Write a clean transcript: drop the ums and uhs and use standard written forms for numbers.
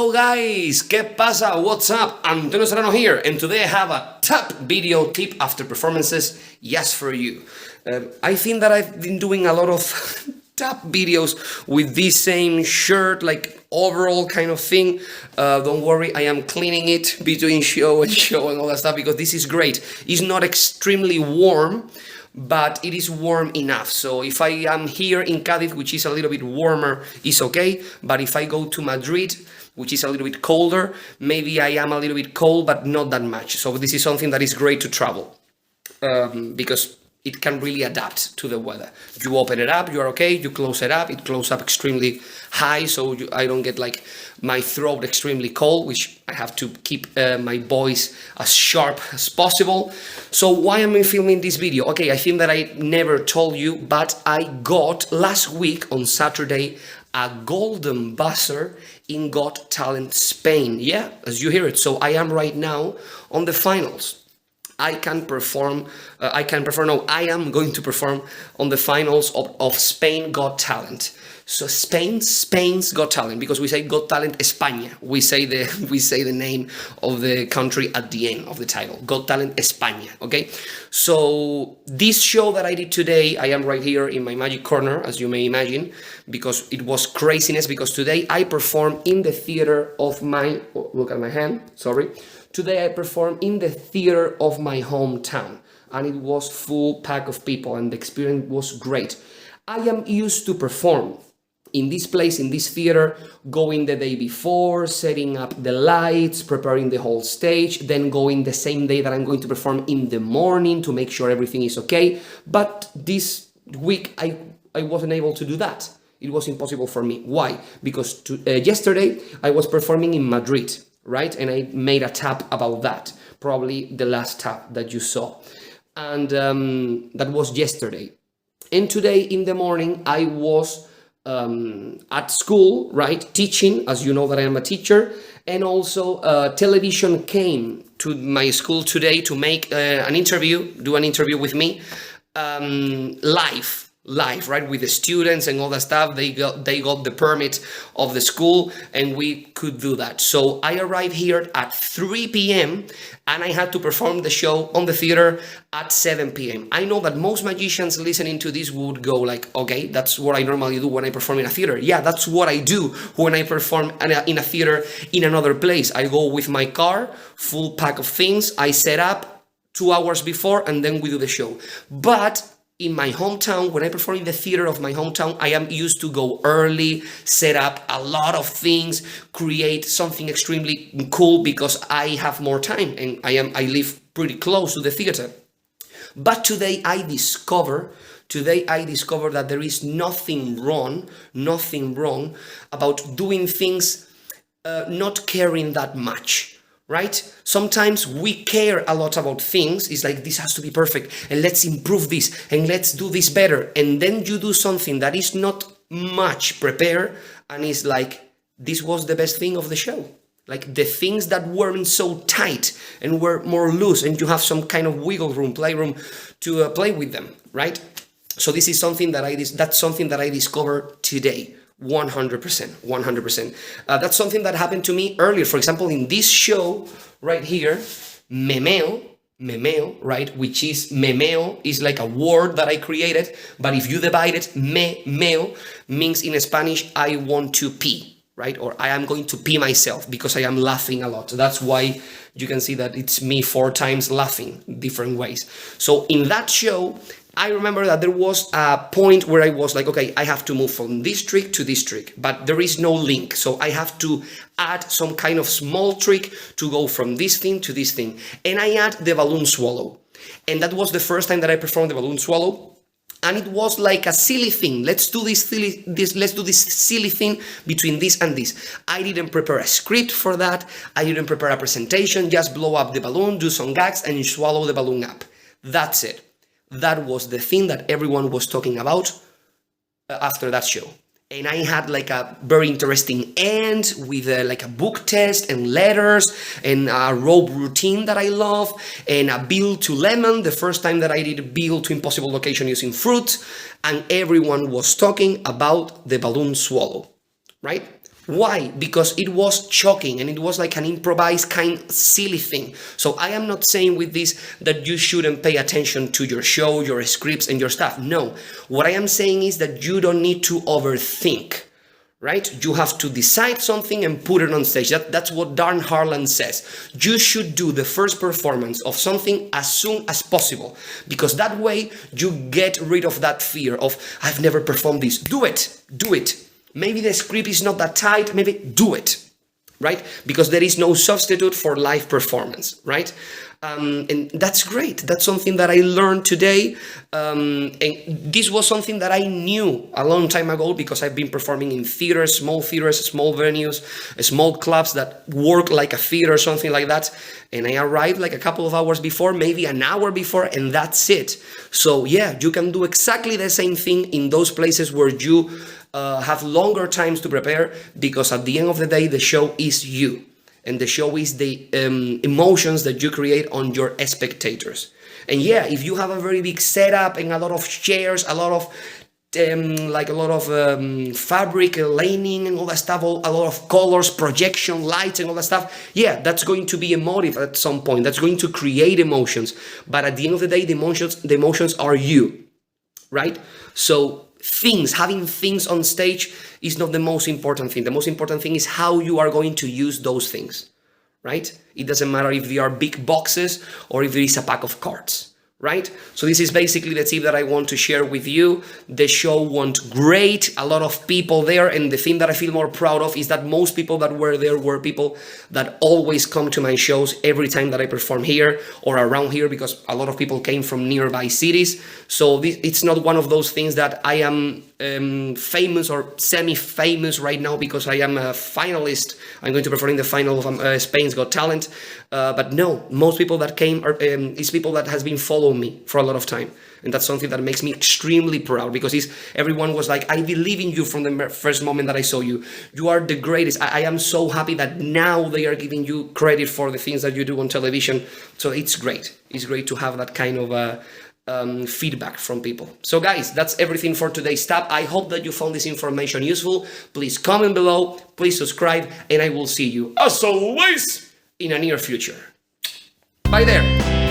Hello guys, ¿qué pasa? What's up? Antonio here, and today I have a top video tip after performances just for you. I think that I've been doing a lot of top videos with this same shirt, like overall kind of thing. Don't worry, I am cleaning it between show and all that stuff because this is great. It's not extremely warm, but it is warm enough. So if I am here in Cádiz, which is a little bit warmer, it's okay. But if I go to Madrid, which is a little bit colder, maybe I am a little bit cold, but not that much. So this is something that is great to travel because it can really adapt to the weather. You open it up, you are okay. You close it up, it closes up extremely high, so I don't get like my throat extremely cold, which I have to keep my voice as sharp as possible. So why am I filming this video? Okay, I think that I never told you, but I got last week on Saturday a golden buzzer in Got Talent Spain. Yeah, as you hear it. So I am right now on the finals. I am going to perform on the finals of Spain Got Talent. So Spain's Got Talent, because we say Got Talent España. We say the name of the country at the end of the title. Got Talent España, okay? So this show that I did today, I am right here in my magic corner, as you may imagine, because it was craziness, because today I performed in the theater of my, oh, look at my hand, sorry. Today I performed in the theater of my hometown, and it was full pack of people, and the experience was great. I am used to perform in this place, in this theater, going the day before, setting up the lights, preparing the whole stage, then going the same day that I'm going to perform in the morning to make sure everything is okay. But this week I wasn't able to do that. It was impossible for me. Why? Because yesterday I was performing in Madrid, right? And I made a tap about that, probably the last tap that you saw. And that was yesterday. And today in the morning, I was at school, right, teaching, as you know that I am a teacher, and also television came to my school today to make do an interview with me, live, right, with the students and all that stuff. They got the permit of the school, and we could do that. So I arrived here at 3 p.m. and I had to perform the show on the theater at 7 p.m. I know that most magicians listening to this would go like, okay, that's what I normally do when I perform in a theater. Yeah, that's what I do when I perform in a theater in another place. I go with my car, full pack of things, I set up 2 hours before, and then we do the show. But in my hometown, when I perform in the theater of my hometown, I am used to go early, set up a lot of things, create something extremely cool because I have more time and I live pretty close to the theater. But today I discover that there is nothing wrong about doing things, not caring that much. Right? Sometimes we care a lot about things. It's like, this has to be perfect, and let's improve this, and let's do this better. And then you do something that is not much prepared, and it's like, this was the best thing of the show. Like the things that weren't so tight and were more loose, and you have some kind of wiggle room, playroom to play with them, right? So this is something that that's something that I discovered today. 100%. That's something that happened to me earlier. For example, in this show right here, memeo, right, which is memeo is like a word that I created, but if you divide it, memeo means in Spanish, I want to pee, right? Or I am going to pee myself because I am laughing a lot. So that's why you can see that it's me 4 times laughing different ways. So in that show, I remember that there was a point where I was like, okay, I have to move from this trick to this trick, but there is no link. So I have to add some kind of small trick to go from this thing to this thing. And I add the balloon swallow. And that was the first time that I performed the balloon swallow. And it was like a silly thing. Let's do this silly thing between this and this. I didn't prepare a script for that. I didn't prepare a presentation. Just blow up the balloon, do some gags, and swallow the balloon up. That's it. That was the thing that everyone was talking about after that show. And I had like a very interesting end with like a book test and letters and a rope routine that I love and a bill to lemon, the first time that I did a bill to impossible location using fruit, and everyone was talking about the balloon swallow, right? Why? Because it was shocking and it was like an improvised kind silly thing. So I am not saying with this that you shouldn't pay attention to your show, your scripts and your stuff. No. What I am saying is that you don't need to overthink. Right? You have to decide something and put it on stage. That's what Dan Harlan says. You should do the first performance of something as soon as possible, because that way you get rid of that fear of, I've never performed this. Do it. Do it. Maybe the script is not that tight. Maybe do it. Right? Because there is no substitute for live performance. Right? And that's great. That's something that I learned today. And this was something that I knew a long time ago, because I've been performing in theaters, small venues, small clubs that work like a theater or something like that. And I arrived like a couple of hours before, maybe an hour before, and that's it. So yeah, you can do exactly the same thing in those places where you have longer times to prepare, because at the end of the day, the show is you. And the show is the emotions that you create on your spectators. And yeah, if you have a very big setup and a lot of chairs, a lot of fabric, lining and all that stuff, a lot of colors, projection, lights and all that stuff, yeah, that's going to be emotive at some point. That's going to create emotions. But at the end of the day, the emotions are you, right? So having things on stage is not the most important thing. The most important thing is how you are going to use those things, right? It doesn't matter if they are big boxes or if there is a pack of cards, right? So this is basically the tip that I want to share with you. The show went great, a lot of people there, and the thing that I feel more proud of is that most people that were there were people that always come to my shows every time that I perform here or around here, because a lot of people came from nearby cities. So it's not one of those things that I am famous or semi-famous right now because I am a finalist. I'm going to perform in the final of Spain's Got Talent. But no, most people that came is people that has been following me for a lot of time. And that's something that makes me extremely proud, because everyone was like, I believe in you from the first moment that I saw you. You are the greatest. I am so happy that now they are giving you credit for the things that you do on television. So it's great. It's great to have that kind of feedback from people. So guys, that's everything for today's tab. I hope that you found this information useful. Please comment below, please subscribe, and I will see you as always in a near future. Bye there.